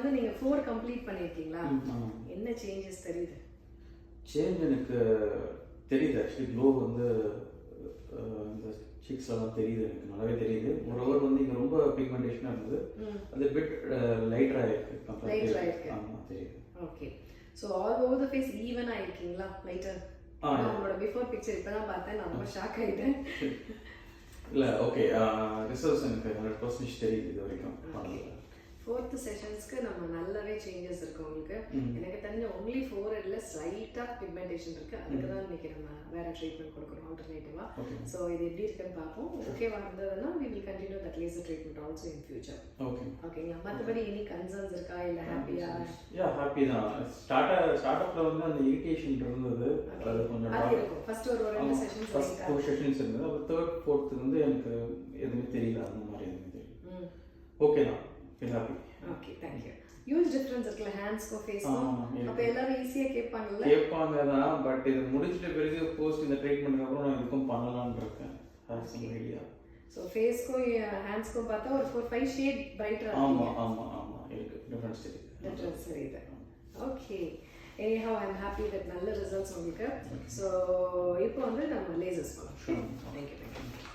வந்து நீங்க 4 கம்ப்ளீட் பண்ணிருக்கீங்களா? என்ன சேஞ்சஸ் தெரியுது? சேஞ்ச் எனக்கு தெரியுது. ஆக்சுவலி க்ளோ வந்து இந்த சீக்ஸ்லாம் தெரியுது, எனக்கு நல்லாவே தெரியுது. மோரோவர் வந்து இங்கே ரொம்ப பிக்மெண்டேஷனாக இருந்தது, அது பிட் லைட்டராக இருக்கு. லைட்டரா இருக்கு. ஆமாம், தெரியுது. Okay. So all over the face ஈவனாக இருக்கீங்களா? லைட்டர். உங்களோட பிஃபோர் பிக்சர் இப்போ தான் பார்த்தேன், நான் ரொம்ப ஷாக் ஆகிட்டேன். இல்லை, ஓகே, ரிசல்ட்ஸ் எனக்கு 100% தெரியுது இது வரைக்கும். 4th செஷன்ஸ்க்கு நம்ம நல்லாவே சேஞ்சஸ் இருக்கு உங்களுக்கு. எனக்கு தெரிஞ்ச ஒன்லி 4 ஹெட்ல ஸ்லைட்டா பிக்மெண்டேஷன் இருக்கு. அதுக்கு தான் இன்னைக்கு நம்ம வேற ட்ரீட்மெண்ட் கொடுக்குறோம் ஆல்டர்னேட்டிவா. ஸோ இது எப்படி இருக்குன்னு பார்ப்போம். ஓகேவா இருந்ததுன்னா we will continue that laser treatment also in future. Okay, ஓகேங்களா? மற்றபடி எனி கன்சர்ன்ஸ் இருக்கா இல்லை ஹாப்பியா? ஹாப்பி தான். ஸ்டார்ட்அப்ல வந்து அந்த இரிட்டேஷன் இருந்தது, அது கொஞ்சம் அது இருக்கும். ஃபர்ஸ்ட் ஒரு 2 செஷன்ஸ் ஃபர்ஸ்ட் 2 செஷன்ஸ் இருந்தது. அப்புறம் 3rd 4th வந்து எனக்கு எதுவுமே தெரியல, அந்த மாதிரி எதுவுமே தெரியல. ஓகே தான், happy. Okay, thank you. Huge difference இருக்குல்ல ஹேண்ட்ஸ்க்கோ ஃபேஸ்க்கோ? அப்போ எல்லாரும் ஈஸியாக கேட்பாங்க தான். பட் இது முடிச்சிட்ட பிறகு போஸ்ட் இந்த ட்ரீட்மெண்ட்க்கு அப்புறம் நான் இதுக்கும் பண்ணலாம்னு இருக்கேன். ஐடியா. ஸோ ஃபேஸ்க்கும் ஹேண்ட்ஸ்க்கும் பார்த்தா ஒரு 4-5 ஷேட் பிரைட்டரா இருக்கு. ஆமாம் இருக்கு. டிஃபரன்ஸ் தெரியுது. Okay. anyhow I'm happy with நல்ல ரிசல்ட்ஸ் உங்களுக்கு. ஸோ இப்போ வந்து நம்ம லேசர்ஸ் பண்ணலாம். Thank you.